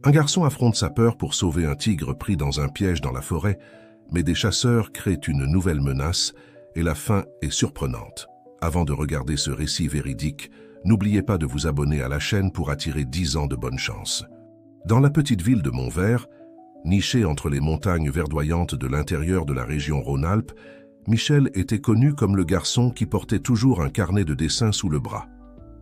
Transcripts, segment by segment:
Un garçon affronte sa peur pour sauver un tigre pris dans un piège dans la forêt, mais des chasseurs créent une nouvelle menace et la fin est surprenante. Avant de regarder ce récit véridique, n'oubliez pas de vous abonner à la chaîne pour attirer 10 ans de bonne chance. Dans la petite ville de Montvert, nichée entre les montagnes verdoyantes de l'intérieur de la région Rhône-Alpes, Michel était connu comme le garçon qui portait toujours un carnet de dessin sous le bras.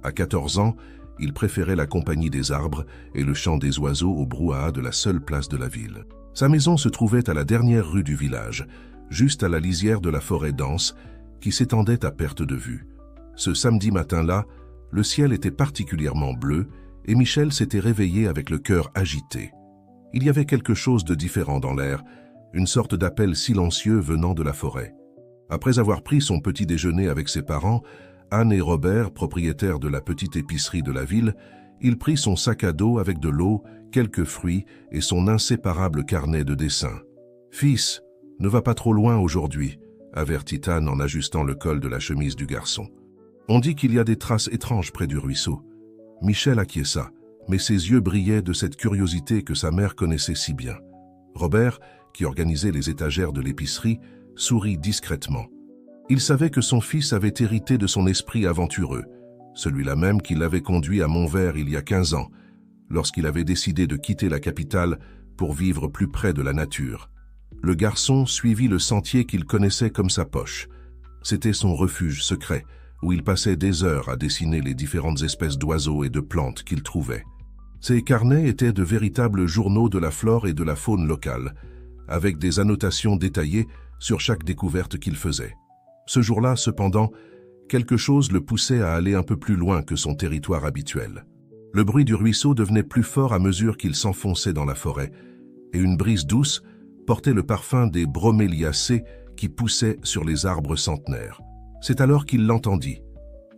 À 14 ans, il préférait la compagnie des arbres et le chant des oiseaux au brouhaha de la seule place de la ville. Sa maison se trouvait à la dernière rue du village, juste à la lisière de la forêt dense qui s'étendait à perte de vue. Ce samedi matin-là, le ciel était particulièrement bleu et Michel s'était réveillé avec le cœur agité. Il y avait quelque chose de différent dans l'air, une sorte d'appel silencieux venant de la forêt. Après avoir pris son petit déjeuner avec ses parents, Anne et Robert, propriétaires de la petite épicerie de la ville, il prit son sac à dos avec de l'eau, quelques fruits et son inséparable carnet de dessin. « Fils, ne va pas trop loin aujourd'hui », avertit Anne en ajustant le col de la chemise du garçon. « On dit qu'il y a des traces étranges près du ruisseau. » Michel acquiesça, mais ses yeux brillaient de cette curiosité que sa mère connaissait si bien. Robert, qui organisait les étagères de l'épicerie, sourit discrètement. Il savait que son fils avait hérité de son esprit aventureux, celui-là même qui l'avait conduit à Montvert il y a 15 ans, lorsqu'il avait décidé de quitter la capitale pour vivre plus près de la nature. Le garçon suivit le sentier qu'il connaissait comme sa poche. C'était son refuge secret, où il passait des heures à dessiner les différentes espèces d'oiseaux et de plantes qu'il trouvait. Ces carnets étaient de véritables journaux de la flore et de la faune locale, avec des annotations détaillées sur chaque découverte qu'il faisait. Ce jour-là, cependant, quelque chose le poussait à aller un peu plus loin que son territoire habituel. Le bruit du ruisseau devenait plus fort à mesure qu'il s'enfonçait dans la forêt, et une brise douce portait le parfum des broméliacées qui poussaient sur les arbres centenaires. C'est alors qu'il l'entendit.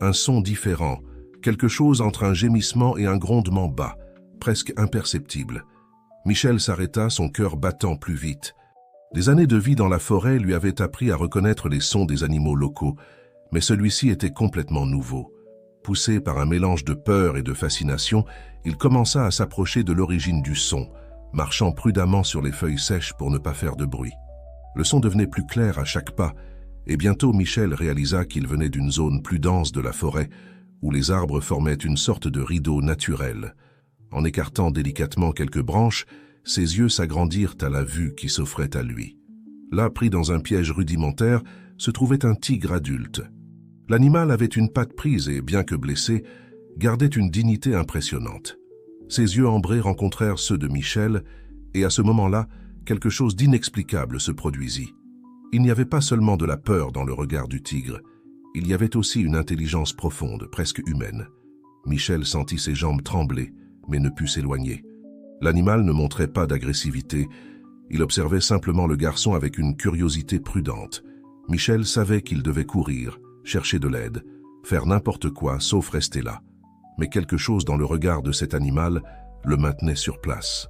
Un son différent, quelque chose entre un gémissement et un grondement bas, presque imperceptible. Michel s'arrêta, son cœur battant plus vite. Des années de vie dans la forêt lui avaient appris à reconnaître les sons des animaux locaux, mais celui-ci était complètement nouveau. Poussé par un mélange de peur et de fascination, il commença à s'approcher de l'origine du son, marchant prudemment sur les feuilles sèches pour ne pas faire de bruit. Le son devenait plus clair à chaque pas, et bientôt Michel réalisa qu'il venait d'une zone plus dense de la forêt, où les arbres formaient une sorte de rideau naturel. En écartant délicatement quelques branches, ses yeux s'agrandirent à la vue qui s'offrait à lui. Là, pris dans un piège rudimentaire, se trouvait un tigre adulte. L'animal avait une patte prise et, bien que blessé, gardait une dignité impressionnante. Ses yeux ambrés rencontrèrent ceux de Michel, et à ce moment-là, quelque chose d'inexplicable se produisit. Il n'y avait pas seulement de la peur dans le regard du tigre, il y avait aussi une intelligence profonde, presque humaine. Michel sentit ses jambes trembler, mais ne put s'éloigner. L'animal ne montrait pas d'agressivité, il observait simplement le garçon avec une curiosité prudente. Michel savait qu'il devait courir, chercher de l'aide, faire n'importe quoi sauf rester là. Mais quelque chose dans le regard de cet animal le maintenait sur place.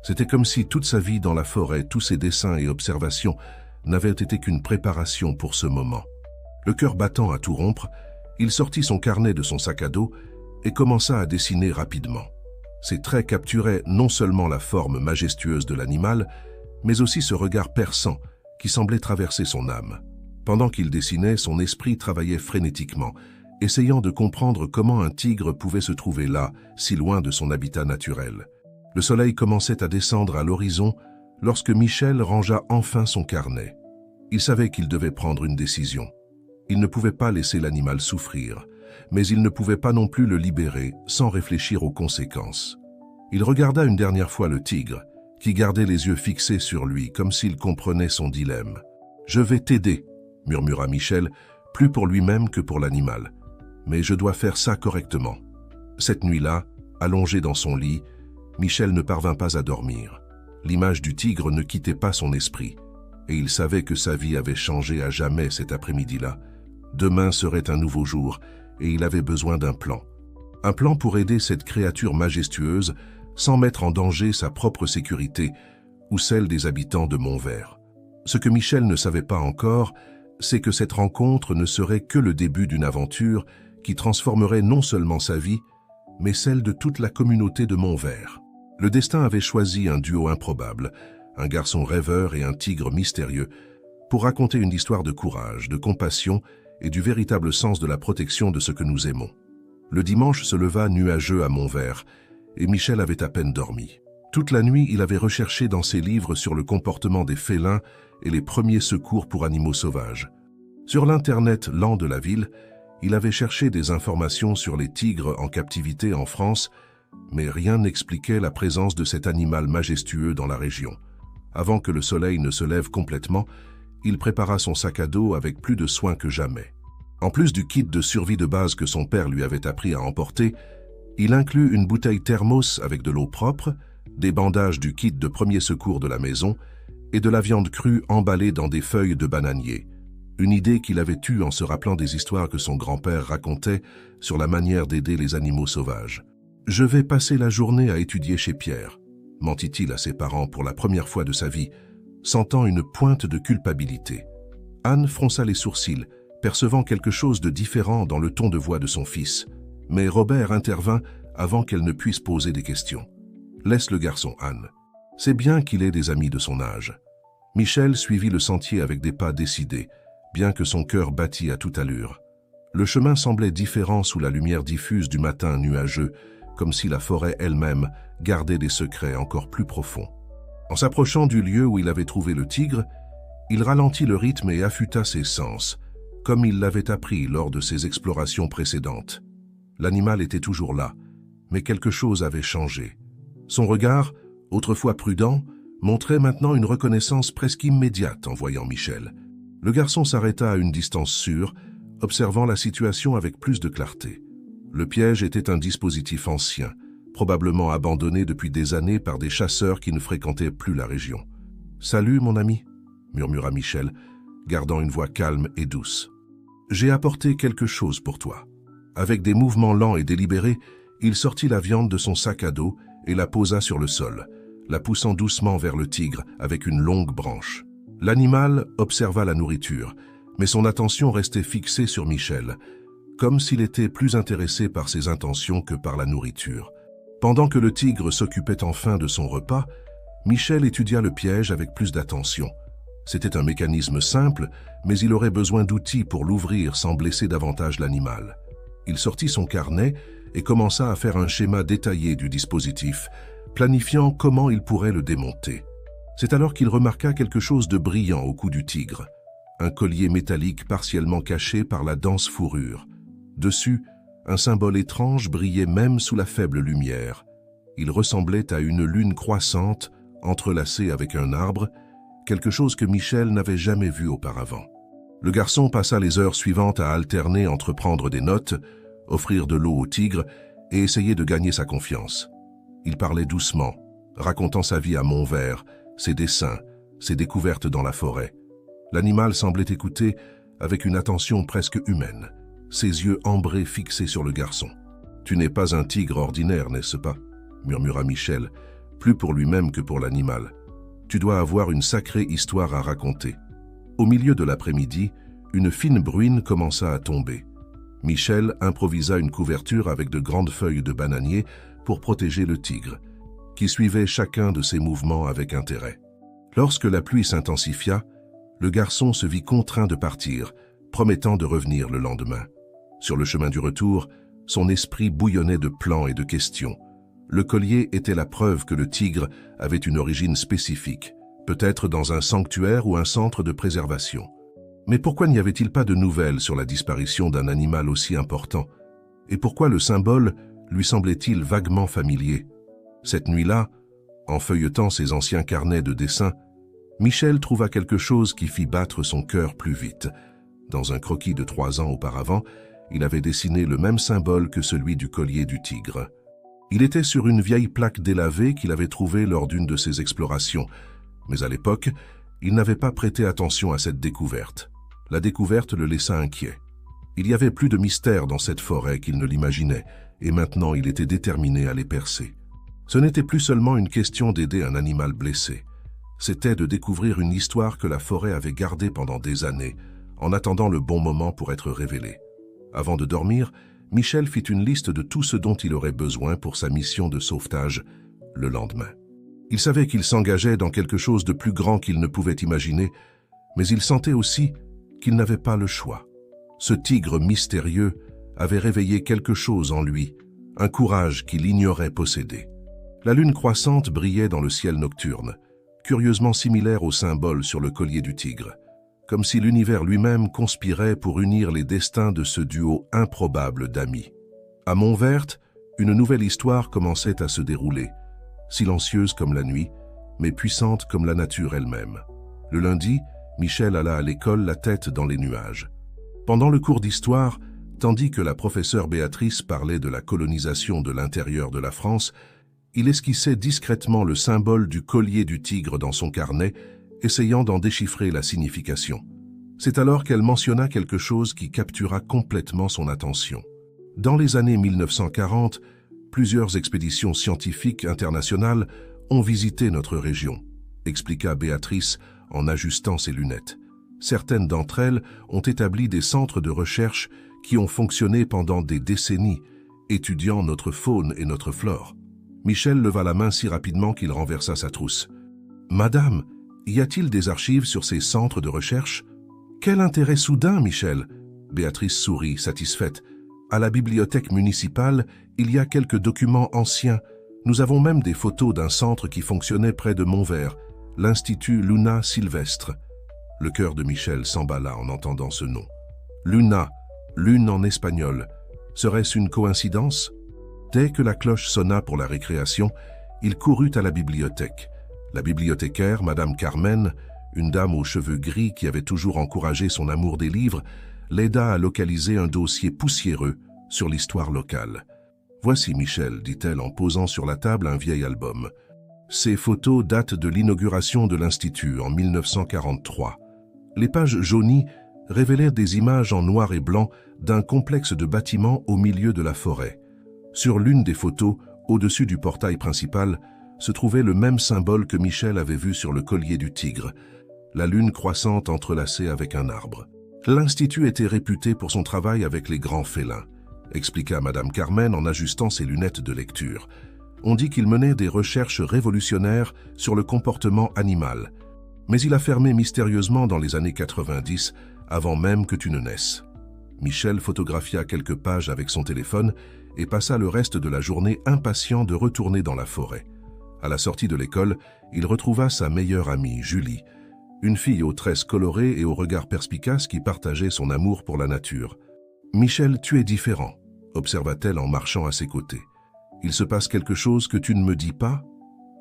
C'était comme si toute sa vie dans la forêt, tous ses dessins et observations n'avaient été qu'une préparation pour ce moment. Le cœur battant à tout rompre, il sortit son carnet de son sac à dos et commença à dessiner rapidement. Ses traits capturaient non seulement la forme majestueuse de l'animal, mais aussi ce regard perçant qui semblait traverser son âme. Pendant qu'il dessinait, son esprit travaillait frénétiquement, essayant de comprendre comment un tigre pouvait se trouver là, si loin de son habitat naturel. Le soleil commençait à descendre à l'horizon lorsque Michel rangea enfin son carnet. Il savait qu'il devait prendre une décision. Il ne pouvait pas laisser l'animal souffrir, mais il ne pouvait pas non plus le libérer sans réfléchir aux conséquences. Il regarda une dernière fois le tigre, qui gardait les yeux fixés sur lui comme s'il comprenait son dilemme. « Je vais t'aider », murmura Michel, plus pour lui-même que pour l'animal. « Mais je dois faire ça correctement. » Cette nuit-là, allongé dans son lit, Michel ne parvint pas à dormir. L'image du tigre ne quittait pas son esprit, et il savait que sa vie avait changé à jamais cet après-midi-là. Demain serait un nouveau jour, et il avait besoin d'un plan. Un plan pour aider cette créature majestueuse sans mettre en danger sa propre sécurité ou celle des habitants de Montvert. Ce que Michel ne savait pas encore, c'est que cette rencontre ne serait que le début d'une aventure qui transformerait non seulement sa vie, mais celle de toute la communauté de Montvert. Le destin avait choisi un duo improbable, un garçon rêveur et un tigre mystérieux, pour raconter une histoire de courage, de compassion et du véritable sens de la protection de ce que nous aimons. Le dimanche se leva nuageux à Montvert, et Michel avait à peine dormi. Toute la nuit, il avait recherché dans ses livres sur le comportement des félins et les premiers secours pour animaux sauvages. Sur l'Internet lent de la ville, il avait cherché des informations sur les tigres en captivité en France, mais rien n'expliquait la présence de cet animal majestueux dans la région. Avant que le soleil ne se lève complètement, il prépara son sac à dos avec plus de soin que jamais. En plus du kit de survie de base que son père lui avait appris à emporter, il inclut une bouteille thermos avec de l'eau propre, des bandages du kit de premier secours de la maison et de la viande crue emballée dans des feuilles de bananier. Une idée qu'il avait eue en se rappelant des histoires que son grand-père racontait sur la manière d'aider les animaux sauvages. « Je vais passer la journée à étudier chez Pierre », mentit-il à ses parents pour la première fois de sa vie, sentant une pointe de culpabilité. Anne fronça les sourcils, percevant quelque chose de différent dans le ton de voix de son fils. Mais Robert intervint avant qu'elle ne puisse poser des questions. « Laisse le garçon, Anne. C'est bien qu'il ait des amis de son âge. » Michel suivit le sentier avec des pas décidés, bien que son cœur battît à toute allure. Le chemin semblait différent sous la lumière diffuse du matin nuageux, comme si la forêt elle-même gardait des secrets encore plus profonds. En s'approchant du lieu où il avait trouvé le tigre, il ralentit le rythme et affûta ses sens, comme il l'avait appris lors de ses explorations précédentes. L'animal était toujours là, mais quelque chose avait changé. Son regard, autrefois prudent, montrait maintenant une reconnaissance presque immédiate en voyant Michel. Le garçon s'arrêta à une distance sûre, observant la situation avec plus de clarté. Le piège était un dispositif ancien, probablement abandonné depuis des années par des chasseurs qui ne fréquentaient plus la région. « Salut, mon ami », murmura Michel, gardant une voix calme et douce. « J'ai apporté quelque chose pour toi. » Avec des mouvements lents et délibérés, il sortit la viande de son sac à dos et la posa sur le sol, la poussant doucement vers le tigre avec une longue branche. L'animal observa la nourriture, mais son attention restait fixée sur Michel, comme s'il était plus intéressé par ses intentions que par la nourriture. Pendant que le tigre s'occupait enfin de son repas, Michel étudia le piège avec plus d'attention. C'était un mécanisme simple, mais il aurait besoin d'outils pour l'ouvrir sans blesser davantage l'animal. Il sortit son carnet et commença à faire un schéma détaillé du dispositif, planifiant comment il pourrait le démonter. C'est alors qu'il remarqua quelque chose de brillant au cou du tigre, un collier métallique partiellement caché par la dense fourrure. Dessus, un symbole étrange brillait même sous la faible lumière. Il ressemblait à une lune croissante, entrelacée avec un arbre, quelque chose que Michel n'avait jamais vu auparavant. Le garçon passa les heures suivantes à alterner entre prendre des notes, offrir de l'eau au tigre et essayer de gagner sa confiance. Il parlait doucement, racontant sa vie à Montvert, ses dessins, ses découvertes dans la forêt. L'animal semblait écouter avec une attention presque humaine, ses yeux ambrés fixés sur le garçon. « Tu n'es pas un tigre ordinaire, n'est-ce pas ?» murmura Michel, plus pour lui-même que pour l'animal. « Tu dois avoir une sacrée histoire à raconter. » Au milieu de l'après-midi, une fine bruine commença à tomber. Michel improvisa une couverture avec de grandes feuilles de bananier pour protéger le tigre, qui suivait chacun de ses mouvements avec intérêt. Lorsque la pluie s'intensifia, le garçon se vit contraint de partir, promettant de revenir le lendemain. Sur le chemin du retour, son esprit bouillonnait de plans et de questions. Le collier était la preuve que le tigre avait une origine spécifique, peut-être dans un sanctuaire ou un centre de préservation. Mais pourquoi n'y avait-il pas de nouvelles sur la disparition d'un animal aussi important? Et pourquoi le symbole lui semblait-il vaguement familier? Cette nuit-là, en feuilletant ses anciens carnets de dessin, Michel trouva quelque chose qui fit battre son cœur plus vite. Dans un croquis de 3 ans auparavant, il avait dessiné le même symbole que celui du collier du tigre. Il était sur une vieille plaque délavée qu'il avait trouvée lors d'une de ses explorations, mais à l'époque, il n'avait pas prêté attention à cette découverte. La découverte le laissa inquiet. Il y avait plus de mystère dans cette forêt qu'il ne l'imaginait, et maintenant il était déterminé à les percer. Ce n'était plus seulement une question d'aider un animal blessé. C'était de découvrir une histoire que la forêt avait gardée pendant des années, en attendant le bon moment pour être révélée. Avant de dormir, Michel fit une liste de tout ce dont il aurait besoin pour sa mission de sauvetage, le lendemain. Il savait qu'il s'engageait dans quelque chose de plus grand qu'il ne pouvait imaginer, mais il sentait aussi qu'il n'avait pas le choix. Ce tigre mystérieux avait réveillé quelque chose en lui, un courage qu'il ignorait posséder. La lune croissante brillait dans le ciel nocturne, curieusement similaire au symbole sur le collier du tigre, comme si l'univers lui-même conspirait pour unir les destins de ce duo improbable d'amis. À Montverte, une nouvelle histoire commençait à se dérouler, silencieuse comme la nuit, mais puissante comme la nature elle-même. Le lundi, Michel alla à l'école la tête dans les nuages. Pendant le cours d'histoire, tandis que la professeure Béatrice parlait de la colonisation de l'intérieur de la France, il esquissait discrètement le symbole du collier du tigre dans son carnet, essayant d'en déchiffrer la signification. C'est alors qu'elle mentionna quelque chose qui captura complètement son attention. Dans les années 1940, plusieurs expéditions scientifiques internationales ont visité notre région, expliqua Béatrice en ajustant ses lunettes. Certaines d'entre elles ont établi des centres de recherche qui ont fonctionné pendant des décennies, étudiant notre faune et notre flore. Michel leva la main si rapidement qu'il renversa sa trousse. « Madame, y a-t-il des archives sur ces centres de recherche ?»« Quel intérêt soudain, Michel !» Béatrice sourit, satisfaite. « À la bibliothèque municipale, il y a quelques documents anciens. Nous avons même des photos d'un centre qui fonctionnait près de Montvert, l'Institut Luna Sylvestre. » Le cœur de Michel s'emballa en entendant ce nom. Luna, lune en espagnol. Serait-ce une coïncidence? Dès que la cloche sonna pour la récréation, il courut à la bibliothèque. La bibliothécaire, Madame Carmen, une dame aux cheveux gris qui avait toujours encouragé son amour des livres, l'aida à localiser un dossier poussiéreux sur l'histoire locale. « Voici, Michel, dit-elle en posant sur la table un vieil album. Ces photos datent de l'inauguration de l'Institut en 1943. Les pages jaunies révélaient des images en noir et blanc d'un complexe de bâtiments au milieu de la forêt. Sur l'une des photos, au-dessus du portail principal, se trouvait le même symbole que Michel avait vu sur le collier du tigre, la lune croissante entrelacée avec un arbre. L'Institut était réputé pour son travail avec les grands félins, expliqua Madame Carmen en ajustant ses lunettes de lecture. On dit qu'il menait des recherches révolutionnaires sur le comportement animal, mais il a fermé mystérieusement dans les années 90, avant même que tu ne naisses. Michel photographia quelques pages avec son téléphone et passa le reste de la journée impatient de retourner dans la forêt. À la sortie de l'école, il retrouva sa meilleure amie, Julie, une fille aux tresses colorées et au regard perspicace qui partageait son amour pour la nature. « Michel, tu es différent », observa-t-elle en marchant à ses côtés. « Il se passe quelque chose que tu ne me dis pas ?»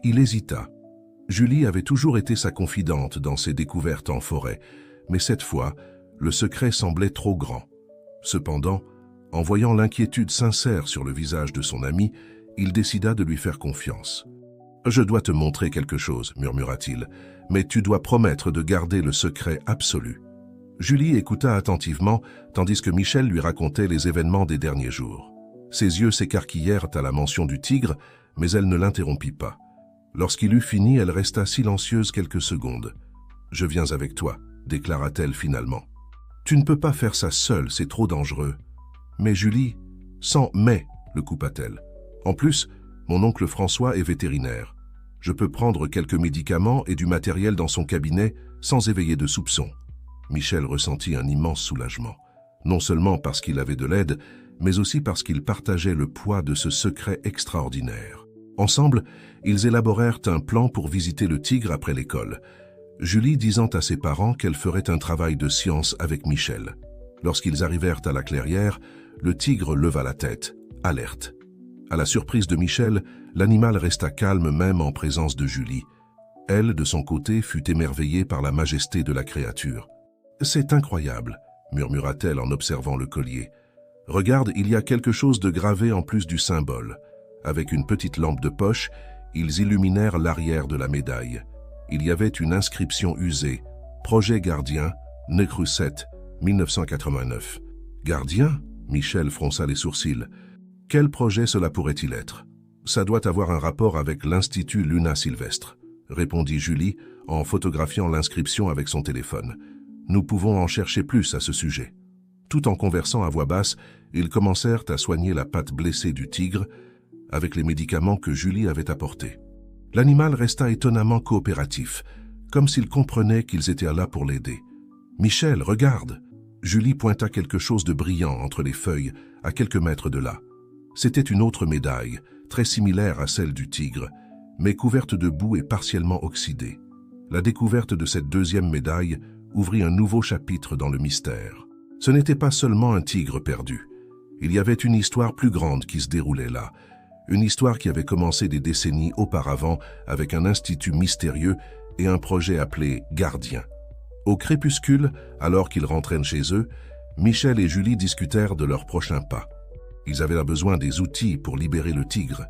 Il hésita. Julie avait toujours été sa confidente dans ses découvertes en forêt, mais cette fois, le secret semblait trop grand. Cependant, en voyant l'inquiétude sincère sur le visage de son ami, il décida de lui faire confiance. « Je dois te montrer quelque chose, murmura-t-il, mais tu dois promettre de garder le secret absolu. » Julie écouta attentivement, tandis que Michel lui racontait les événements des derniers jours. Ses yeux s'écarquillèrent à la mention du tigre, mais elle ne l'interrompit pas. Lorsqu'il eut fini, elle resta silencieuse quelques secondes. « Je viens avec toi, » déclara-t-elle finalement. « Tu ne peux pas faire ça seule, c'est trop dangereux. »« Mais Julie, sans « mais », le coupa-t-elle. « En plus, mon oncle François est vétérinaire. Je peux prendre quelques médicaments et du matériel dans son cabinet sans éveiller de soupçons. » Michel ressentit un immense soulagement, non seulement parce qu'il avait de l'aide, mais aussi parce qu'il partageait le poids de ce secret extraordinaire. Ensemble, ils élaborèrent un plan pour visiter le tigre après l'école, Julie disant à ses parents qu'elle ferait un travail de science avec Michel. Lorsqu'ils arrivèrent à la clairière, le tigre leva la tête, alerte. À la surprise de Michel, l'animal resta calme même en présence de Julie. Elle, de son côté, fut émerveillée par la majesté de la créature. « C'est incroyable », murmura-t-elle en observant le collier. « Regarde, il y a quelque chose de gravé en plus du symbole. » Avec une petite lampe de poche, ils illuminèrent l'arrière de la médaille. Il y avait une inscription usée. « Projet Gardien, Necrusette, 1989. » « Gardien ?» Michel fronça les sourcils. « Quel projet cela pourrait-il être ? » « Ça doit avoir un rapport avec l'Institut Luna Sylvestre, » répondit Julie en photographiant l'inscription avec son téléphone. « Nous pouvons en chercher plus à ce sujet. » Tout en conversant à voix basse, ils commencèrent à soigner la patte blessée du tigre. avec les médicaments que Julie avait apportés. L'animal resta étonnamment coopératif, comme s'il comprenait qu'ils étaient là pour l'aider. « Michel, regarde !» Julie pointa quelque chose de brillant entre les feuilles, à quelques mètres de là. C'était une autre médaille, très similaire à celle du tigre, mais couverte de boue et partiellement oxydée. La découverte de cette deuxième médaille ouvrit un nouveau chapitre dans le mystère. Ce n'était pas seulement un tigre perdu. Il y avait une histoire plus grande qui se déroulait là, une histoire qui avait commencé des décennies auparavant avec un institut mystérieux et un projet appelé Gardien. Au crépuscule, alors qu'ils rentraient chez eux, Michel et Julie discutèrent de leurs prochains pas. Ils avaient besoin des outils pour libérer le tigre,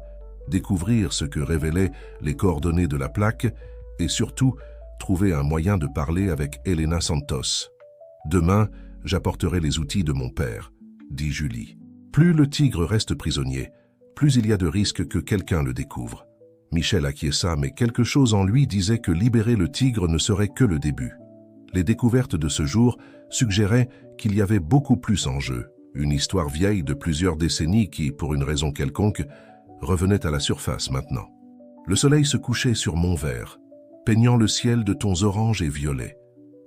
découvrir ce que révélaient les coordonnées de la plaque et surtout trouver un moyen de parler avec Elena Santos. « Demain, j'apporterai les outils de mon père », dit Julie. Plus le tigre reste prisonnier, plus il y a de risques que quelqu'un le découvre. Michel acquiesça, mais quelque chose en lui disait que libérer le tigre ne serait que le début. Les découvertes de ce jour suggéraient qu'il y avait beaucoup plus en jeu, une histoire vieille de plusieurs décennies qui, pour une raison quelconque, revenait à la surface maintenant. Le soleil se couchait sur Montvert, peignant le ciel de tons orange et violets.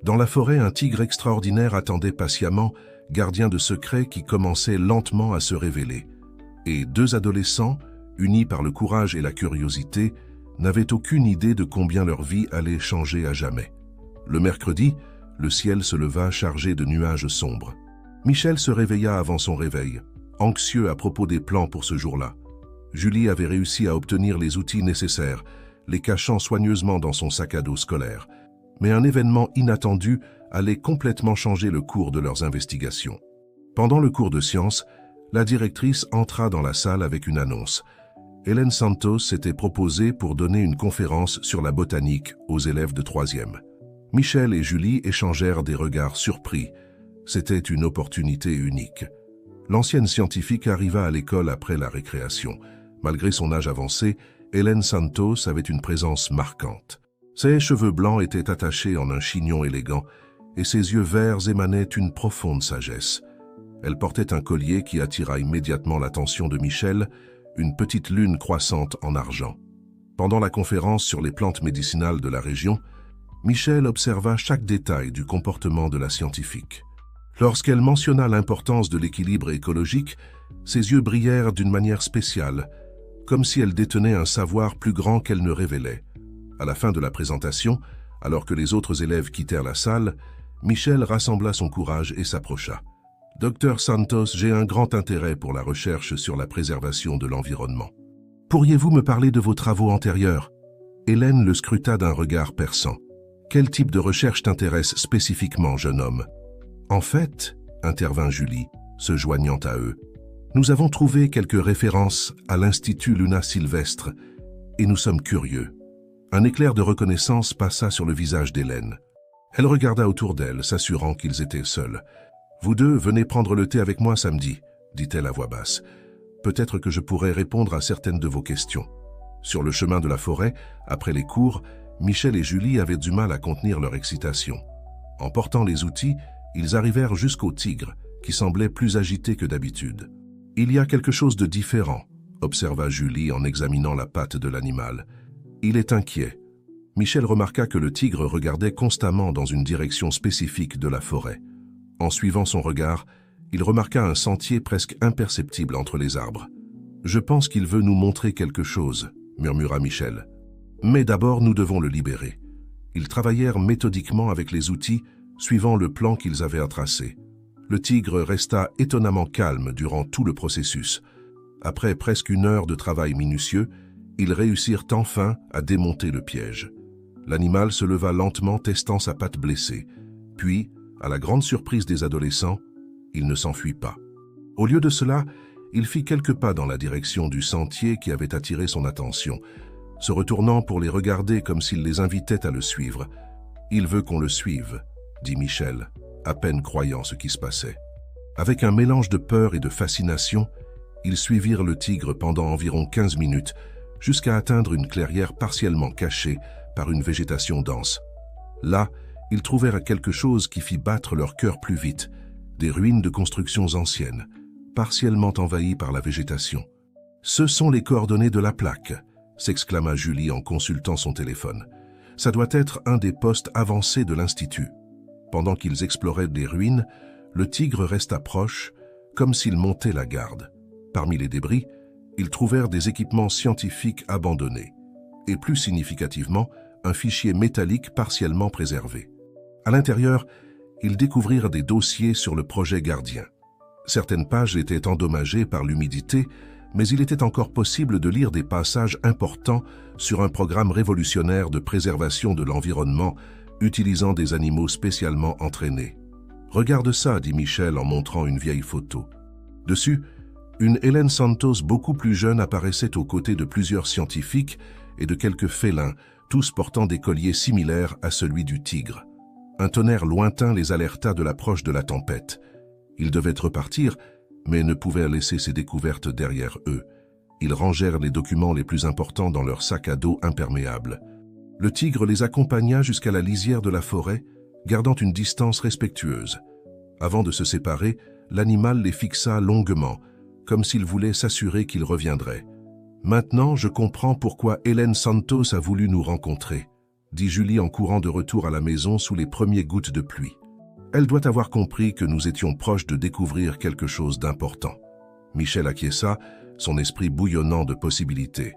Dans la forêt, un tigre extraordinaire attendait patiemment, gardien de secrets qui commençait lentement à se révéler. Et deux adolescents, unis par le courage et la curiosité, n'avaient aucune idée de combien leur vie allait changer à jamais. Le mercredi, le ciel se leva chargé de nuages sombres. Michel se réveilla avant son réveil, anxieux à propos des plans pour ce jour-là. Julie avait réussi à obtenir les outils nécessaires, les cachant soigneusement dans son sac à dos scolaire. Mais un événement inattendu allait complètement changer le cours de leurs investigations. Pendant le cours de sciences, la directrice entra dans la salle avec une annonce. Hélène Santos s'était proposée pour donner une conférence sur la botanique aux élèves de 3e. Michel et Julie échangèrent des regards surpris. C'était une opportunité unique. L'ancienne scientifique arriva à l'école après la récréation. Malgré son âge avancé, Hélène Santos avait une présence marquante. Ses cheveux blancs étaient attachés en un chignon élégant et ses yeux verts émanaient une profonde sagesse. Elle portait un collier qui attira immédiatement l'attention de Michel, une petite lune croissante en argent. Pendant la conférence sur les plantes médicinales de la région, Michel observa chaque détail du comportement de la scientifique. Lorsqu'elle mentionna l'importance de l'équilibre écologique, ses yeux brillèrent d'une manière spéciale, comme si elle détenait un savoir plus grand qu'elle ne révélait. À la fin de la présentation, alors que les autres élèves quittèrent la salle, Michel rassembla son courage et s'approcha. « Docteur Santos, j'ai un grand intérêt pour la recherche sur la préservation de l'environnement. Pourriez-vous me parler de vos travaux antérieurs ?» Hélène le scruta d'un regard perçant. « Quel type de recherche t'intéresse spécifiquement, jeune homme ?» « En fait, » intervint Julie, se joignant à eux, « nous avons trouvé quelques références à l'Institut Luna Sylvestre et nous sommes curieux. » Un éclair de reconnaissance passa sur le visage d'Hélène. Elle regarda autour d'elle, s'assurant qu'ils étaient seuls. « Vous deux, venez prendre le thé avec moi samedi, » dit-elle à voix basse. « Peut-être que je pourrai répondre à certaines de vos questions. » Sur le chemin de la forêt, après les cours, Michel et Julie avaient du mal à contenir leur excitation. En portant les outils, ils arrivèrent jusqu'au tigre, qui semblait plus agité que d'habitude. « Il y a quelque chose de différent, » observa Julie en examinant la patte de l'animal. « Il est inquiet. » Michel remarqua que le tigre regardait constamment dans une direction spécifique de la forêt. En suivant son regard, il remarqua un sentier presque imperceptible entre les arbres. « Je pense qu'il veut nous montrer quelque chose, » murmura Michel. « Mais d'abord, nous devons le libérer. » Ils travaillèrent méthodiquement avec les outils, suivant le plan qu'ils avaient à tracer. Le tigre resta étonnamment calme durant tout le processus. Après presque une heure de travail minutieux, ils réussirent enfin à démonter le piège. L'animal se leva lentement, testant sa patte blessée. Puis, à la grande surprise des adolescents, il ne s'enfuit pas. Au lieu de cela, il fit quelques pas dans la direction du sentier qui avait attiré son attention, se retournant pour les regarder comme s'il les invitait à le suivre. « Il veut qu'on le suive », dit Michel, à peine croyant ce qui se passait. Avec un mélange de peur et de fascination, ils suivirent le tigre pendant environ 15 minutes, jusqu'à atteindre une clairière partiellement cachée par une végétation dense. Là, ils trouvèrent quelque chose qui fit battre leur cœur plus vite, des ruines de constructions anciennes, partiellement envahies par la végétation. Ce sont les coordonnées de la plaque, s'exclama Julie en consultant son téléphone. Ça doit être un des postes avancés de l'Institut. Pendant qu'ils exploraient les ruines, le tigre resta proche, comme s'il montait la garde. Parmi les débris, ils trouvèrent des équipements scientifiques abandonnés, et plus significativement, un fichier métallique partiellement préservé. À l'intérieur, ils découvrirent des dossiers sur le projet Gardien. Certaines pages étaient endommagées par l'humidité, mais il était encore possible de lire des passages importants sur un programme révolutionnaire de préservation de l'environnement utilisant des animaux spécialement entraînés. « Regarde ça », dit Michel en montrant une vieille photo. Dessus, une Hélène Santos beaucoup plus jeune apparaissait aux côtés de plusieurs scientifiques et de quelques félins, tous portant des colliers similaires à celui du tigre. Un tonnerre lointain les alerta de l'approche de la tempête. Ils devaient repartir, mais ne pouvaient laisser ces découvertes derrière eux. Ils rangèrent les documents les plus importants dans leur sac à dos imperméable. Le tigre les accompagna jusqu'à la lisière de la forêt, gardant une distance respectueuse. Avant de se séparer, l'animal les fixa longuement, comme s'il voulait s'assurer qu'ils reviendraient. « Maintenant, je comprends pourquoi Hélène Santos a voulu nous rencontrer », dit Julie en courant de retour à la maison sous les premières gouttes de pluie. Elle doit avoir compris que nous étions proches de découvrir quelque chose d'important. Michel acquiesça, son esprit bouillonnant de possibilités.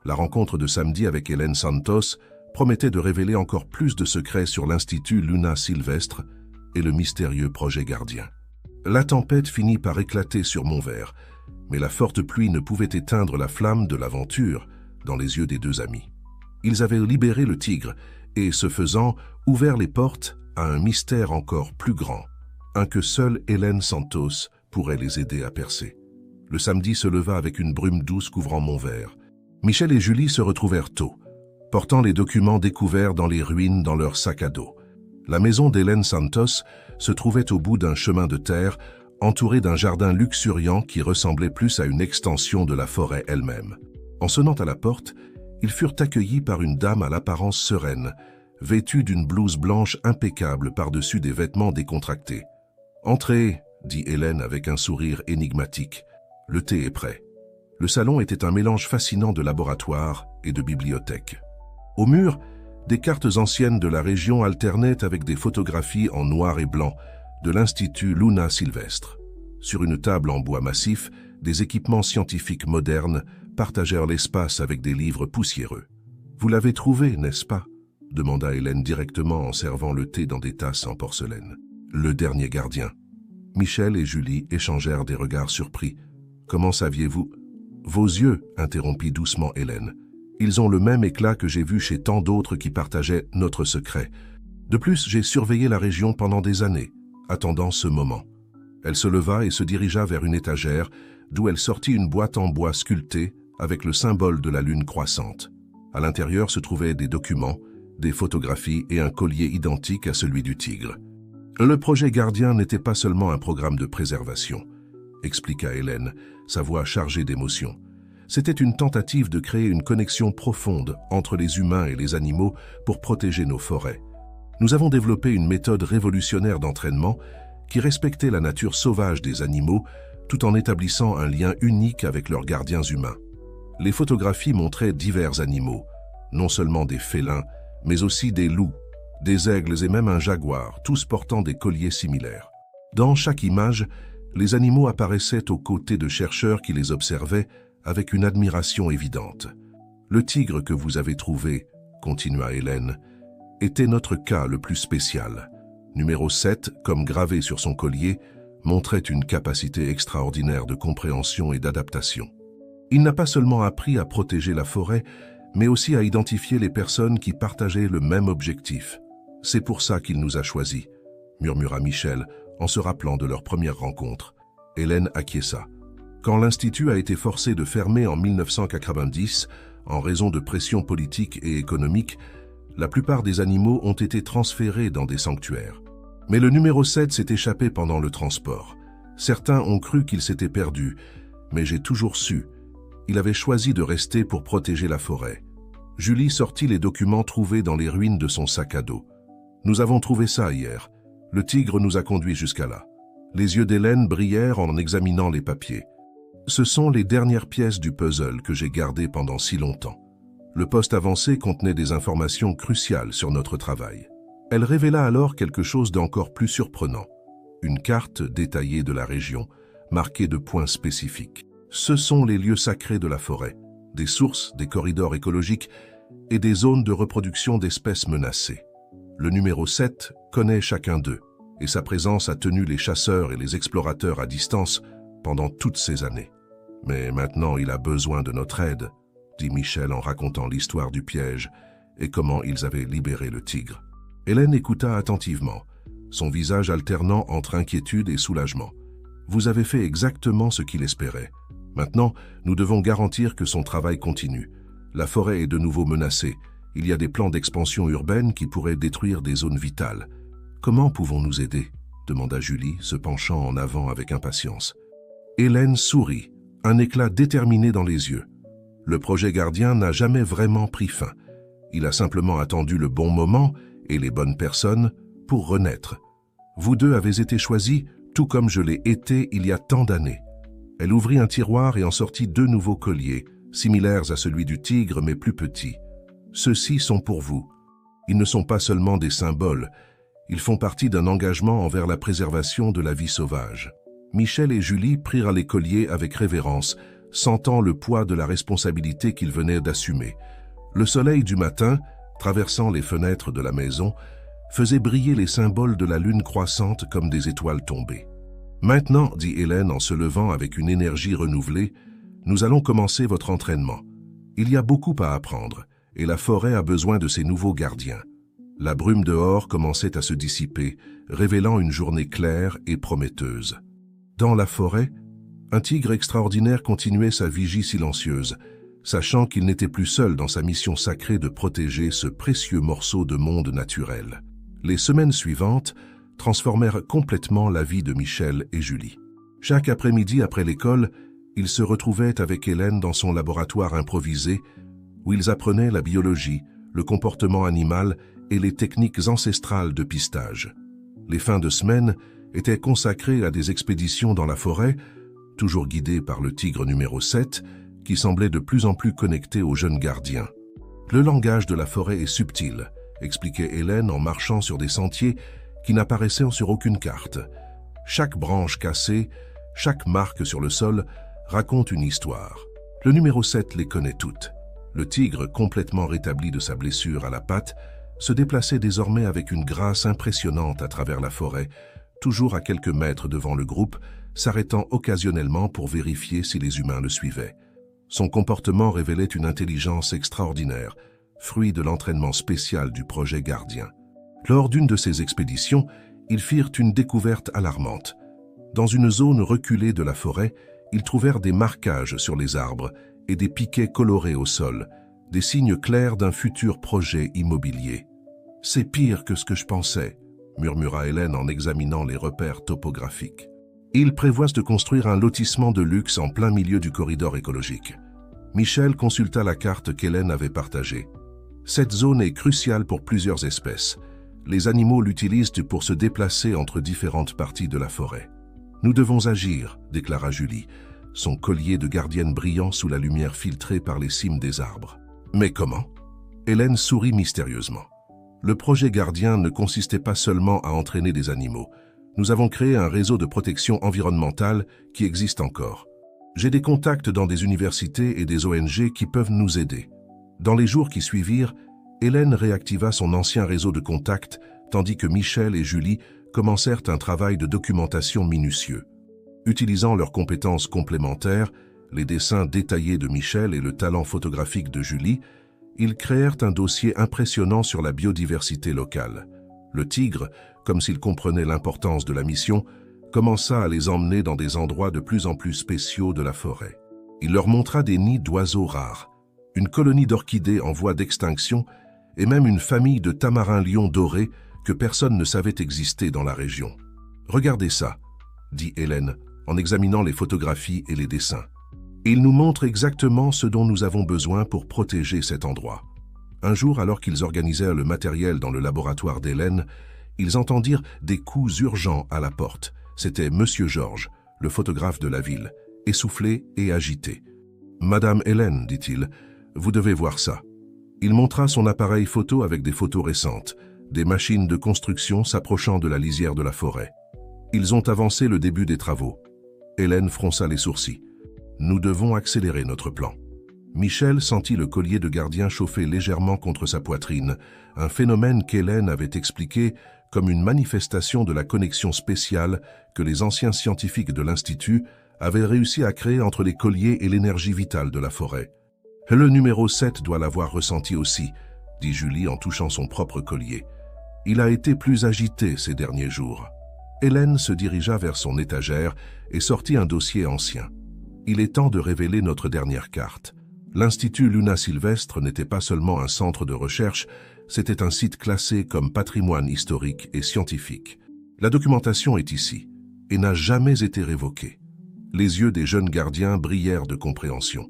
La rencontre de samedi avec Hélène Santos promettait de révéler encore plus de secrets sur l'Institut Luna Sylvestre et le mystérieux projet Gardien. La tempête finit par éclater sur Montvert, mais la forte pluie ne pouvait éteindre la flamme de l'aventure dans les yeux des deux amis. Ils avaient libéré le tigre et, ce faisant, ouvert les portes à un mystère encore plus grand, un que seule Hélène Santos pourrait les aider à percer. Le samedi se leva avec une brume douce couvrant Montvert. Michel et Julie se retrouvèrent tôt, portant les documents découverts dans les ruines dans leur sac à dos. La maison d'Hélène Santos se trouvait au bout d'un chemin de terre, entouré d'un jardin luxuriant qui ressemblait plus à une extension de la forêt elle-même. En sonnant à la porte, ils furent accueillis par une dame à l'apparence sereine, vêtue d'une blouse blanche impeccable par-dessus des vêtements décontractés. « Entrez », dit Hélène avec un sourire énigmatique. « Le thé est prêt. » Le salon était un mélange fascinant de laboratoire et de bibliothèque. Au mur, des cartes anciennes de la région alternaient avec des photographies en noir et blanc de l'Institut Luna Sylvestre. Sur une table en bois massif, des équipements scientifiques modernes partagèrent l'espace avec des livres poussiéreux. « Vous l'avez trouvé, n'est-ce pas ?» demanda Hélène directement en servant le thé dans des tasses en porcelaine. « Le dernier gardien. » Michel et Julie échangèrent des regards surpris. « Comment saviez-vous ?»« Vos yeux, interrompit doucement Hélène. Ils ont le même éclat que j'ai vu chez tant d'autres qui partageaient notre secret. De plus, j'ai surveillé la région pendant des années, attendant ce moment. » Elle se leva et se dirigea vers une étagère, d'où elle sortit une boîte en bois sculptée avec le symbole de la lune croissante. À l'intérieur se trouvaient des documents, des photographies et un collier identique à celui du tigre. Le projet Gardien n'était pas seulement un programme de préservation, expliqua Hélène, sa voix chargée d'émotion. C'était une tentative de créer une connexion profonde entre les humains et les animaux pour protéger nos forêts. Nous avons développé une méthode révolutionnaire d'entraînement qui respectait la nature sauvage des animaux tout en établissant un lien unique avec leurs gardiens humains. Les photographies montraient divers animaux, non seulement des félins, mais aussi des loups, des aigles et même un jaguar, tous portant des colliers similaires. Dans chaque image, les animaux apparaissaient aux côtés de chercheurs qui les observaient avec une admiration évidente. « Le tigre que vous avez trouvé, » continua Hélène, « était notre cas le plus spécial. Numéro 7, comme gravé sur son collier, montrait une capacité extraordinaire de compréhension et d'adaptation. Il n'a pas seulement appris à protéger la forêt, mais aussi à identifier les personnes qui partageaient le même objectif. C'est pour ça qu'il nous a choisis, murmura Michel, en se rappelant de leur première rencontre. Hélène acquiesça. Quand l'Institut a été forcé de fermer en 1990, en raison de pressions politiques et économiques, la plupart des animaux ont été transférés dans des sanctuaires. Mais le numéro 7 s'est échappé pendant le transport. Certains ont cru qu'il s'était perdu, mais j'ai toujours su. Il avait choisi de rester pour protéger la forêt. Julie sortit les documents trouvés dans les ruines de son sac à dos. Nous avons trouvé ça hier. Le tigre nous a conduits jusqu'à là. Les yeux d'Hélène brillèrent en examinant les papiers. Ce sont les dernières pièces du puzzle que j'ai gardées pendant si longtemps. Le poste avancé contenait des informations cruciales sur notre travail. Elle révéla alors quelque chose d'encore plus surprenant. Une carte détaillée de la région, marquée de points spécifiques. Ce sont les lieux sacrés de la forêt, des sources, des corridors écologiques et des zones de reproduction d'espèces menacées. Le numéro 7 connaît chacun d'eux, et sa présence a tenu les chasseurs et les explorateurs à distance pendant toutes ces années. Mais maintenant, il a besoin de notre aide, dit Michel en racontant l'histoire du piège et comment ils avaient libéré le tigre. Hélène écouta attentivement, son visage alternant entre inquiétude et soulagement. Vous avez fait exactement ce qu'il espérait. Maintenant, nous devons garantir que son travail continue. La forêt est de nouveau menacée. Il y a des plans d'expansion urbaine qui pourraient détruire des zones vitales. Comment pouvons-nous aider ? Demanda Julie, se penchant en avant avec impatience. Hélène sourit, un éclat déterminé dans les yeux. Le projet Gardien n'a jamais vraiment pris fin. Il a simplement attendu le bon moment et les bonnes personnes pour renaître. Vous deux avez été choisis, tout comme je l'ai été il y a tant d'années. Elle ouvrit un tiroir et en sortit 2 nouveaux colliers, similaires à celui du tigre mais plus petits. Ceux-ci sont pour vous. Ils ne sont pas seulement des symboles, ils font partie d'un engagement envers la préservation de la vie sauvage. Michel et Julie prirent les colliers avec révérence, sentant le poids de la responsabilité qu'ils venaient d'assumer. Le soleil du matin, traversant les fenêtres de la maison, faisait briller les symboles de la lune croissante comme des étoiles tombées. Maintenant, dit Hélène en se levant avec une énergie renouvelée, nous allons commencer votre entraînement. Il y a beaucoup à apprendre, et la forêt a besoin de ses nouveaux gardiens. La brume dehors commençait à se dissiper, révélant une journée claire et prometteuse. Dans la forêt, un tigre extraordinaire continuait sa vigie silencieuse, sachant qu'il n'était plus seul dans sa mission sacrée de protéger ce précieux morceau de monde naturel. Les semaines suivantes transformèrent complètement la vie de Michel et Julie. Chaque après-midi après l'école, ils se retrouvaient avec Hélène dans son laboratoire improvisé où ils apprenaient la biologie, le comportement animal et les techniques ancestrales de pistage. Les fins de semaine étaient consacrées à des expéditions dans la forêt, toujours guidées par le tigre numéro 7, qui semblait de plus en plus connecté au jeune gardien. Le langage de la forêt est subtil, expliquait Hélène en marchant sur des sentiers qui n'apparaissaient sur aucune carte. Chaque branche cassée, chaque marque sur le sol raconte une histoire. Le numéro 7 les connaît toutes. Le tigre, complètement rétabli de sa blessure à la patte, se déplaçait désormais avec une grâce impressionnante à travers la forêt, toujours à quelques mètres devant le groupe, s'arrêtant occasionnellement pour vérifier si les humains le suivaient. Son comportement révélait une intelligence extraordinaire, fruit de l'entraînement spécial du projet Gardien. Lors d'une de ces expéditions, ils firent une découverte alarmante. Dans une zone reculée de la forêt, ils trouvèrent des marquages sur les arbres et des piquets colorés au sol, des signes clairs d'un futur projet immobilier. « C'est pire que ce que je pensais », murmura Hélène en examinant les repères topographiques. Ils prévoient de construire un lotissement de luxe en plein milieu du corridor écologique. Michel consulta la carte qu'Hélène avait partagée. Cette zone est cruciale pour plusieurs espèces. Les animaux l'utilisent pour se déplacer entre différentes parties de la forêt. « Nous devons agir », déclara Julie, son collier de gardienne brillant sous la lumière filtrée par les cimes des arbres. « Mais comment ?» Hélène sourit mystérieusement. Le projet Gardien ne consistait pas seulement à entraîner des animaux. Nous avons créé un réseau de protection environnementale qui existe encore. J'ai des contacts dans des universités et des ONG qui peuvent nous aider. Dans les jours qui suivirent, Hélène réactiva son ancien réseau de contacts, tandis que Michel et Julie commencèrent un travail de documentation minutieux. Utilisant leurs compétences complémentaires, les dessins détaillés de Michel et le talent photographique de Julie, ils créèrent un dossier impressionnant sur la biodiversité locale. Le tigre, comme s'il comprenait l'importance de la mission, commença à les emmener dans des endroits de plus en plus spéciaux de la forêt. Il leur montra des nids d'oiseaux rares, une colonie d'orchidées en voie d'extinction et même une famille de tamarins-lions dorés que personne ne savait exister dans la région. « Regardez ça », dit Hélène, en examinant les photographies et les dessins. « Il nous montre exactement ce dont nous avons besoin pour protéger cet endroit. » Un jour, alors qu'ils organisèrent le matériel dans le laboratoire d'Hélène, ils entendirent des coups urgents à la porte. C'était Monsieur Georges, le photographe de la ville, essoufflé et agité. « Madame Hélène, dit-il, vous devez voir ça. » Il montra son appareil photo avec des photos récentes, des machines de construction s'approchant de la lisière de la forêt. Ils ont avancé le début des travaux. Hélène fronça les sourcils. « Nous devons accélérer notre plan. » Michel sentit le collier de gardien chauffer légèrement contre sa poitrine, un phénomène qu'Hélène avait expliqué comme une manifestation de la connexion spéciale que les anciens scientifiques de l'Institut avaient réussi à créer entre les colliers et l'énergie vitale de la forêt. « Le numéro 7 doit l'avoir ressenti aussi, » dit Julie en touchant son propre collier. « Il a été plus agité ces derniers jours. » Hélène se dirigea vers son étagère et sortit un dossier ancien. « Il est temps de révéler notre dernière carte. » L'Institut Luna Sylvestre n'était pas seulement un centre de recherche, c'était un site classé comme patrimoine historique et scientifique. La documentation est ici et n'a jamais été révoquée. Les yeux des jeunes gardiens brillèrent de compréhension.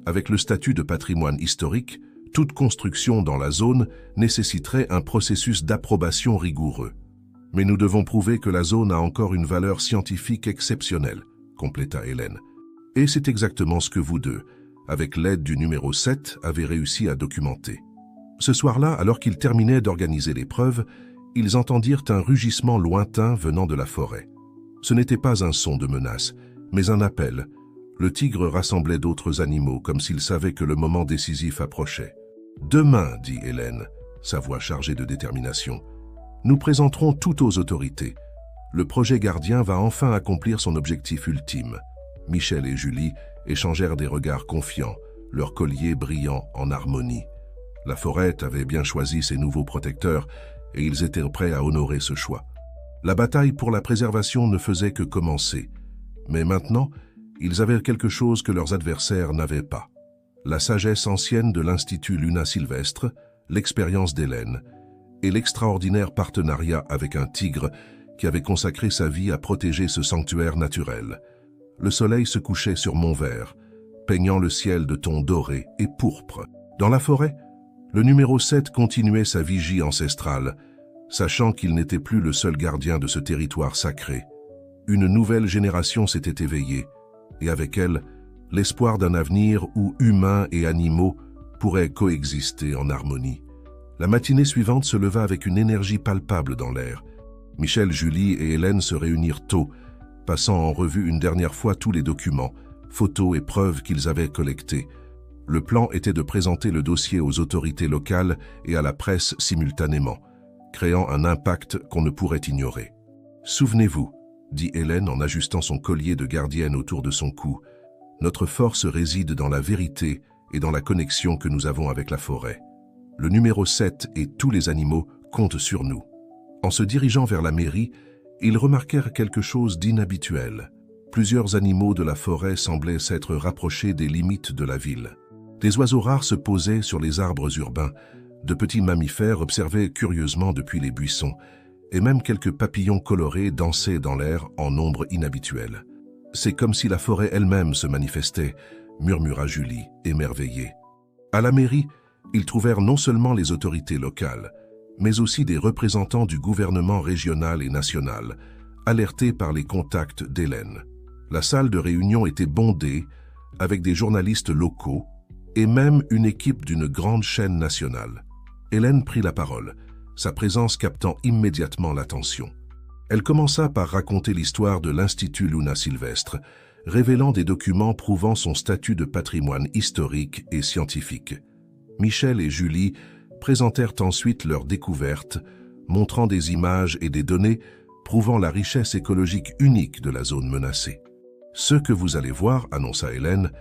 Avec le statut de patrimoine historique, toute construction dans la zone nécessiterait un processus d'approbation rigoureux. Mais nous devons prouver que la zone a encore une valeur scientifique exceptionnelle, compléta Hélène. Et c'est exactement ce que vous deux, avec l'aide du numéro 7, avez réussi à documenter. Ce soir-là, alors qu'ils terminaient d'organiser l'épreuve, ils entendirent un rugissement lointain venant de la forêt. Ce n'était pas un son de menace, mais un appel. Le tigre rassemblait d'autres animaux, comme s'il savait que le moment décisif approchait. « Demain, dit Hélène, sa voix chargée de détermination, nous présenterons tout aux autorités. Le projet gardien va enfin accomplir son objectif ultime. » Michel et Julie échangèrent des regards confiants, leurs colliers brillant en harmonie. La forêt avait bien choisi ses nouveaux protecteurs et ils étaient prêts à honorer ce choix. La bataille pour la préservation ne faisait que commencer. Mais maintenant, ils avaient quelque chose que leurs adversaires n'avaient pas. La sagesse ancienne de l'Institut Luna Sylvestre, l'expérience d'Hélène et l'extraordinaire partenariat avec un tigre qui avait consacré sa vie à protéger ce sanctuaire naturel. Le soleil se couchait sur Montvert, peignant le ciel de tons dorés et pourpres. Dans la forêt, le numéro 7 continuait sa vigie ancestrale, sachant qu'il n'était plus le seul gardien de ce territoire sacré. Une nouvelle génération s'était éveillée, et avec elle, l'espoir d'un avenir où humains et animaux pourraient coexister en harmonie. La matinée suivante se leva avec une énergie palpable dans l'air. Michel, Julie et Hélène se réunirent tôt, passant en revue une dernière fois tous les documents, photos et preuves qu'ils avaient collectés. Le plan était de présenter le dossier aux autorités locales et à la presse simultanément, créant un impact qu'on ne pourrait ignorer. « Souvenez-vous, » dit Hélène en ajustant son collier de gardienne autour de son cou, « notre force réside dans la vérité et dans la connexion que nous avons avec la forêt. Le numéro 7 et tous les animaux comptent sur nous. » En se dirigeant vers la mairie, ils remarquèrent quelque chose d'inhabituel. Plusieurs animaux de la forêt semblaient s'être rapprochés des limites de la ville. Des oiseaux rares se posaient sur les arbres urbains, de petits mammifères observaient curieusement depuis les buissons, et même quelques papillons colorés dansaient dans l'air en nombre inhabituel. « C'est comme si la forêt elle-même se manifestait », murmura Julie, émerveillée. À la mairie, ils trouvèrent non seulement les autorités locales, mais aussi des représentants du gouvernement régional et national, alertés par les contacts d'Hélène. La salle de réunion était bondée, avec des journalistes locaux, et même une équipe d'une grande chaîne nationale. Hélène prit la parole, sa présence captant immédiatement l'attention. Elle commença par raconter l'histoire de l'Institut Luna Sylvestre, révélant des documents prouvant son statut de patrimoine historique et scientifique. Michel et Julie présentèrent ensuite leurs découvertes, montrant des images et des données prouvant la richesse écologique unique de la zone menacée. « Ce que vous allez voir, annonça Hélène,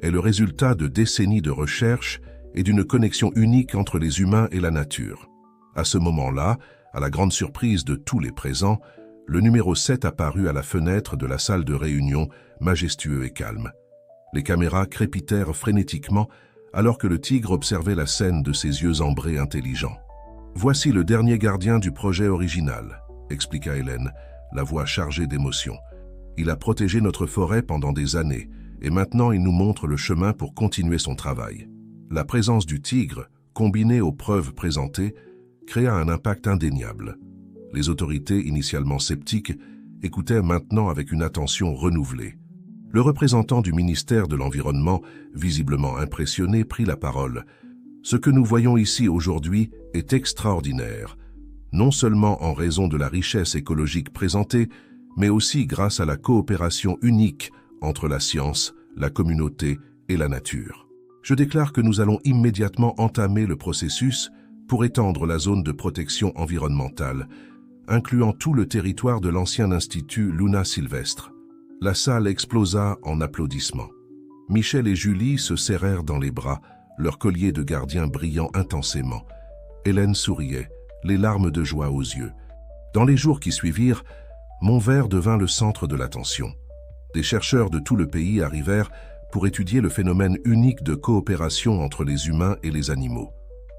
est le résultat de décennies de recherche et d'une connexion unique entre les humains et la nature. » À ce moment-là, à la grande surprise de tous les présents, le numéro 7 apparut à la fenêtre de la salle de réunion, majestueux et calme. Les caméras crépitèrent frénétiquement alors que le tigre observait la scène de ses yeux ambrés intelligents. « Voici le dernier gardien du projet original, » expliqua Hélène, la voix chargée d'émotion. « Il a protégé notre forêt pendant des années, et maintenant il nous montre le chemin pour continuer son travail. » La présence du tigre, combinée aux preuves présentées, créa un impact indéniable. Les autorités, initialement sceptiques, écoutaient maintenant avec une attention renouvelée. Le représentant du ministère de l'Environnement, visiblement impressionné, prit la parole. « Ce que nous voyons ici aujourd'hui est extraordinaire, non seulement en raison de la richesse écologique présentée, mais aussi grâce à la coopération unique entre la science, la communauté et la nature. Je déclare que nous allons immédiatement entamer le processus pour étendre la zone de protection environnementale, incluant tout le territoire de l'ancien institut Luna Sylvestre. » La salle explosa en applaudissements. Michel et Julie se serrèrent dans les bras, leur collier de gardien brillant intensément. Hélène souriait, les larmes de joie aux yeux. Dans les jours qui suivirent, Montvert devint le centre de l'attention. Des chercheurs de tout le pays arrivèrent pour étudier le phénomène unique de coopération entre les humains et les animaux.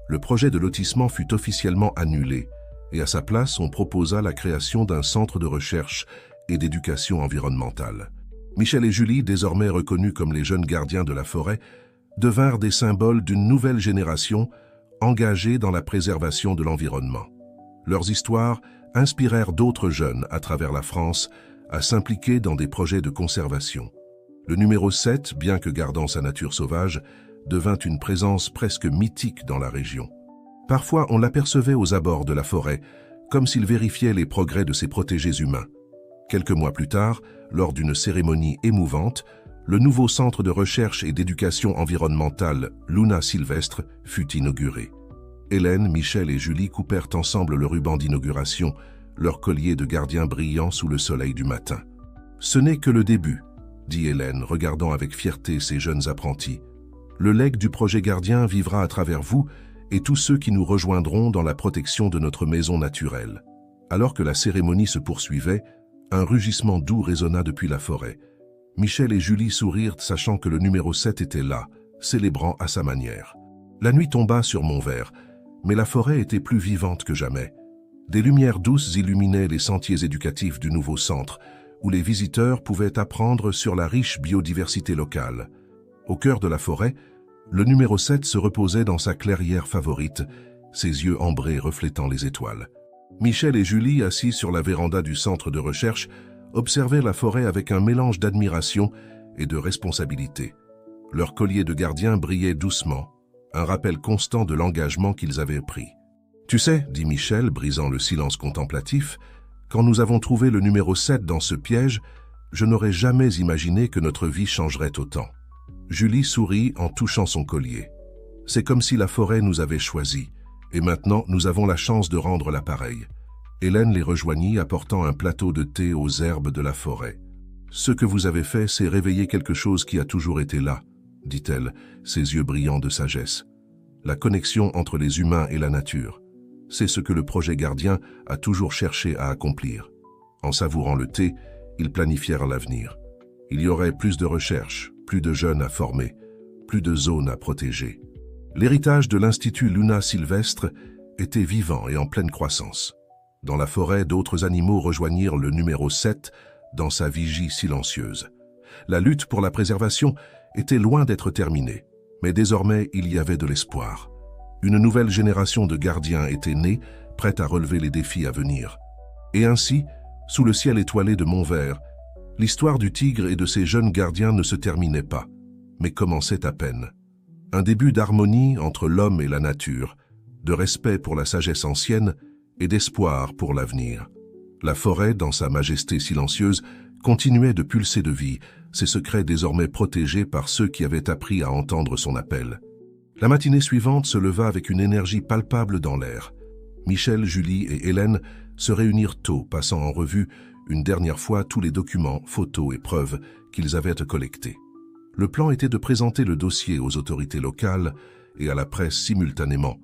Le projet de lotissement fut officiellement annulé, et à sa place, on proposa la création d'un centre de recherche et d'éducation environnementale. Michel et Julie, désormais reconnus comme les jeunes gardiens de la forêt, devinrent des symboles d'une nouvelle génération engagée dans la préservation de l'environnement. Leurs histoires inspirèrent d'autres jeunes à travers la France à s'impliquer dans des projets de conservation. Le numéro 7, bien que gardant sa nature sauvage, devint une présence presque mythique dans la région. Parfois, on l'apercevait aux abords de la forêt, comme s'il vérifiait les progrès de ses protégés humains. Quelques mois plus tard, lors d'une cérémonie émouvante, le nouveau centre de recherche et d'éducation environnementale Luna Sylvestre fut inauguré. Hélène, Michel et Julie coupèrent ensemble le ruban d'inauguration, leur collier de gardien brillant sous le soleil du matin. « Ce n'est que le début », dit Hélène, regardant avec fierté ses jeunes apprentis. « Le legs du projet gardien vivra à travers vous et tous ceux qui nous rejoindront dans la protection de notre maison naturelle. » Alors que la cérémonie se poursuivait, un rugissement doux résonna depuis la forêt. Michel et Julie sourirent, sachant que le numéro 7 était là, célébrant à sa manière. La nuit tomba sur Montvert, mais la forêt était plus vivante que jamais. Des lumières douces illuminaient les sentiers éducatifs du nouveau centre, où les visiteurs pouvaient apprendre sur la riche biodiversité locale. Au cœur de la forêt, le numéro 7 se reposait dans sa clairière favorite, ses yeux ambrés reflétant les étoiles. Michel et Julie, assis sur la véranda du centre de recherche, observaient la forêt avec un mélange d'admiration et de responsabilité. Leur collier de gardien brillait doucement, un rappel constant de l'engagement qu'ils avaient pris. « Tu sais, dit Michel, brisant le silence contemplatif, quand nous avons trouvé le numéro 7 dans ce piège, je n'aurais jamais imaginé que notre vie changerait autant. » Julie sourit en touchant son collier. « C'est comme si la forêt nous avait choisis. Et maintenant, nous avons la chance de rendre l'appareil. » Hélène les rejoignit, apportant un plateau de thé aux herbes de la forêt. « Ce que vous avez fait, c'est réveiller quelque chose qui a toujours été là, » dit-elle, ses yeux brillants de sagesse. « La connexion entre les humains et la nature. C'est ce que le projet gardien a toujours cherché à accomplir. » En savourant le thé, ils planifièrent l'avenir. Il y aurait plus de recherches, plus de jeunes à former, plus de zones à protéger. L'héritage de l'Institut Luna Sylvestre était vivant et en pleine croissance. Dans la forêt, d'autres animaux rejoignirent le numéro 7 dans sa vigie silencieuse. La lutte pour la préservation était loin d'être terminée, mais désormais il y avait de l'espoir. Une nouvelle génération de gardiens était née, prête à relever les défis à venir. Et ainsi, sous le ciel étoilé de Montvert, l'histoire du tigre et de ses jeunes gardiens ne se terminait pas, mais commençait à peine. Un début d'harmonie entre l'homme et la nature, de respect pour la sagesse ancienne et d'espoir pour l'avenir. La forêt, dans sa majesté silencieuse, continuait de pulser de vie, ses secrets désormais protégés par ceux qui avaient appris à entendre son appel. La matinée suivante se leva avec une énergie palpable dans l'air. Michel, Julie et Hélène se réunirent tôt, passant en revue une dernière fois tous les documents, photos et preuves qu'ils avaient collectés. Le plan était de présenter le dossier aux autorités locales et à la presse simultanément,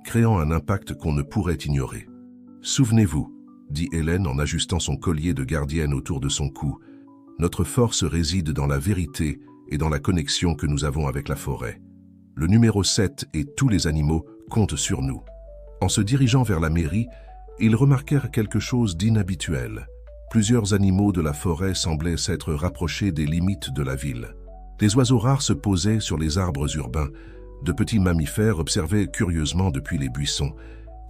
créant un impact qu'on ne pourrait ignorer. « Souvenez-vous, » dit Hélène en ajustant son collier de gardienne autour de son cou, « notre force réside dans la vérité et dans la connexion que nous avons avec la forêt. Le numéro 7 et tous les animaux comptent sur nous. » En se dirigeant vers la mairie, ils remarquèrent quelque chose d'inhabituel. Plusieurs animaux de la forêt semblaient s'être rapprochés des limites de la ville. Des oiseaux rares se posaient sur les arbres urbains, de petits mammifères observaient curieusement depuis les buissons,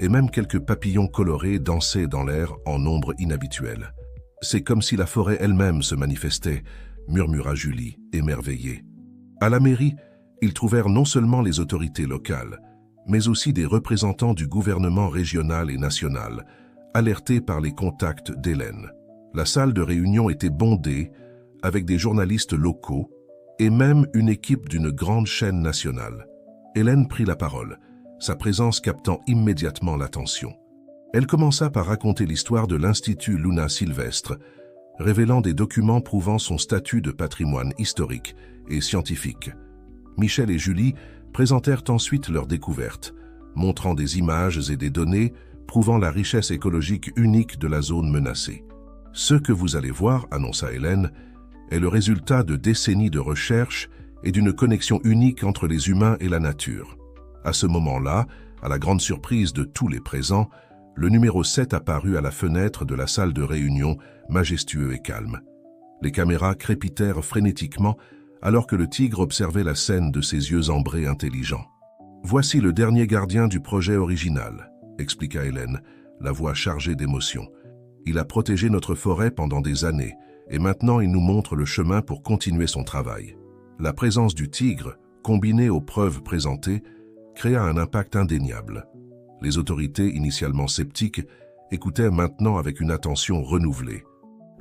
et même quelques papillons colorés dansaient dans l'air en nombre inhabituel. C'est comme si la forêt elle-même se manifestait, murmura Julie, émerveillée. À la mairie, ils trouvèrent non seulement les autorités locales, mais aussi des représentants du gouvernement régional et national, alertés par les contacts d'Hélène. La salle de réunion était bondée, avec des journalistes locaux, et même une équipe d'une grande chaîne nationale. Hélène prit la parole, sa présence captant immédiatement l'attention. Elle commença par raconter l'histoire de l'Institut Luna Sylvestre, révélant des documents prouvant son statut de patrimoine historique et scientifique. Michel et Julie présentèrent ensuite leurs découvertes, montrant des images et des données prouvant la richesse écologique unique de la zone menacée. « Ce que vous allez voir, annonça Hélène, est le résultat de décennies de recherche et d'une connexion unique entre les humains et la nature. » À ce moment-là, à la grande surprise de tous les présents, le numéro 7 apparut à la fenêtre de la salle de réunion, majestueux et calme. Les caméras crépitèrent frénétiquement alors que le tigre observait la scène de ses yeux ambrés intelligents. « Voici le dernier gardien du projet original », expliqua Hélène, la voix chargée d'émotion. « Il a protégé notre forêt pendant des années, et maintenant il nous montre le chemin pour continuer son travail. » La présence du tigre, combinée aux preuves présentées, créa un impact indéniable. Les autorités, initialement sceptiques, écoutaient maintenant avec une attention renouvelée.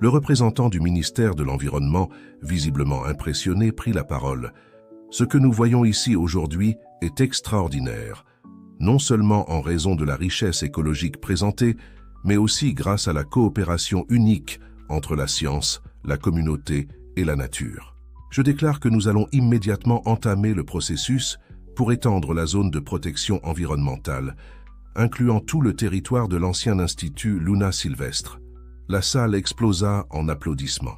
Le représentant du ministère de l'Environnement, visiblement impressionné, prit la parole. « Ce que nous voyons ici aujourd'hui est extraordinaire, non seulement en raison de la richesse écologique présentée, mais aussi grâce à la coopération unique entre la science, la communauté et la nature. Je déclare que nous allons immédiatement entamer le processus pour étendre la zone de protection environnementale, incluant tout le territoire de l'ancien institut Luna Sylvestre. » La salle explosa en applaudissements.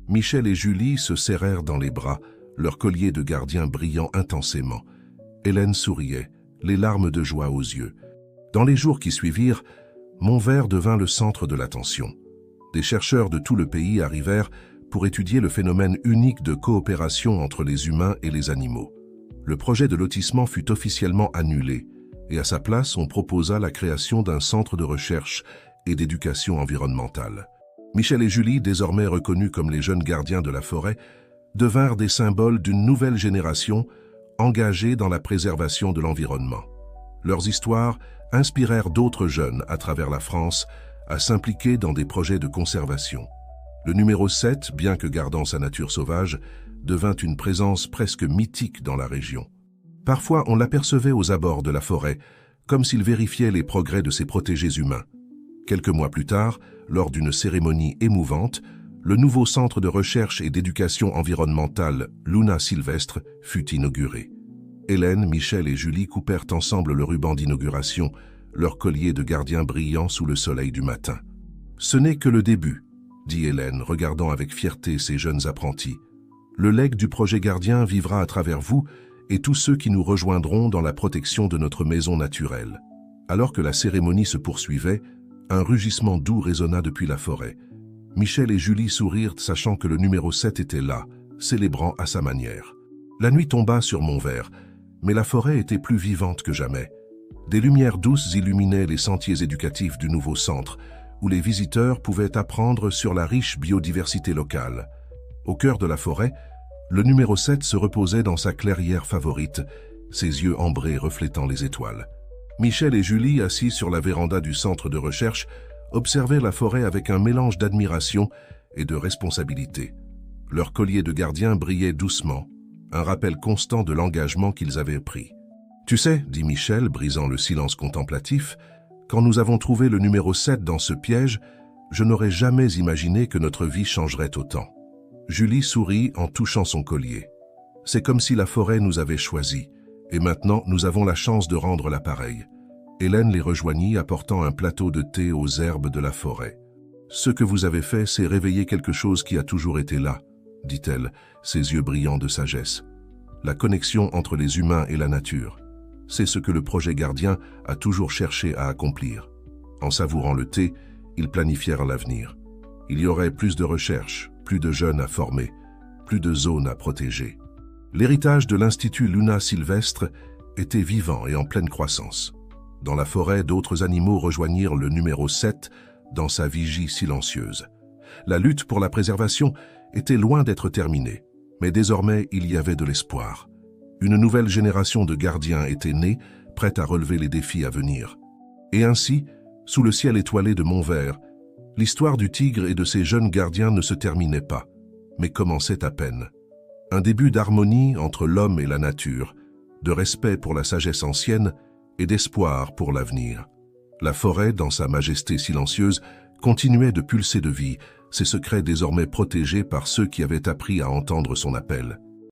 Michel et Julie se serrèrent dans les bras, leurs colliers de gardien brillant intensément. Hélène souriait, les larmes de joie aux yeux. Dans les jours qui suivirent, Montvert devint le centre de l'attention. Des chercheurs de tout le pays arrivèrent pour étudier le phénomène unique de coopération entre les humains et les animaux. Le projet de lotissement fut officiellement annulé, et à sa place, on proposa la création d'un centre de recherche et d'éducation environnementale. Michel et Julie, désormais reconnus comme les jeunes gardiens de la forêt, devinrent des symboles d'une nouvelle génération engagée dans la préservation de l'environnement. Leurs histoires inspirèrent d'autres jeunes à travers la France à s'impliquer dans des projets de conservation. Le numéro 7, bien que gardant sa nature sauvage, devint une présence presque mythique dans la région. Parfois, on l'apercevait aux abords de la forêt, comme s'il vérifiait les progrès de ses protégés humains. Quelques mois plus tard, lors d'une cérémonie émouvante, le nouveau centre de recherche et d'éducation environnementale Luna Sylvestre fut inauguré. Hélène, Michel et Julie coupèrent ensemble le ruban d'inauguration, leur collier de gardien brillant sous le soleil du matin. « Ce n'est que le début », dit Hélène, regardant avec fierté ses jeunes apprentis. « Le legs du projet gardien vivra à travers vous et tous ceux qui nous rejoindront dans la protection de notre maison naturelle. » Alors que la cérémonie se poursuivait, un rugissement doux résonna depuis la forêt. Michel et Julie sourirent, sachant que le numéro 7 était là, célébrant à sa manière. La nuit tomba sur Montvert, mais la forêt était plus vivante que jamais. Des lumières douces illuminaient les sentiers éducatifs du nouveau centre, où les visiteurs pouvaient apprendre sur la riche biodiversité locale. Au cœur de la forêt, le numéro 7 se reposait dans sa clairière favorite, ses yeux ambrés reflétant les étoiles. Michel et Julie, assis sur la véranda du centre de recherche, observaient la forêt avec un mélange d'admiration et de responsabilité. Leur collier de gardien brillait doucement, un rappel constant de l'engagement qu'ils avaient pris. « Tu sais, dit Michel, brisant le silence contemplatif, quand nous avons trouvé le numéro 7 dans ce piège, je n'aurais jamais imaginé que notre vie changerait autant. » Julie sourit en touchant son collier. « C'est comme si la forêt nous avait choisis. Et maintenant, nous avons la chance de rendre l'appareil. » Hélène les rejoignit, apportant un plateau de thé aux herbes de la forêt. « Ce que vous avez fait, c'est réveiller quelque chose qui a toujours été là, » dit-elle, ses yeux brillants de sagesse. « La connexion entre les humains et la nature. C'est ce que le projet gardien a toujours cherché à accomplir. » En savourant le thé, ils planifièrent l'avenir. Il y aurait plus de recherches, plus de jeunes à former, plus de zones à protéger. L'héritage de l'Institut Luna Sylvestre était vivant et en pleine croissance. Dans la forêt, d'autres animaux rejoignirent le numéro 7 dans sa vigie silencieuse. La lutte pour la préservation était loin d'être terminée. Mais désormais, il y avait de l'espoir. Une nouvelle génération de gardiens était née, prête à relever les défis à venir. Et ainsi, sous le ciel étoilé de Montvert, l'histoire du tigre et de ses jeunes gardiens ne se terminait pas, mais commençait à peine. Un début d'harmonie entre l'homme et la nature, de respect pour la sagesse ancienne et d'espoir pour l'avenir. La forêt, dans sa majesté silencieuse, continuait de pulser de vie, ses secrets désormais protégés par ceux qui avaient appris à entendre son appel.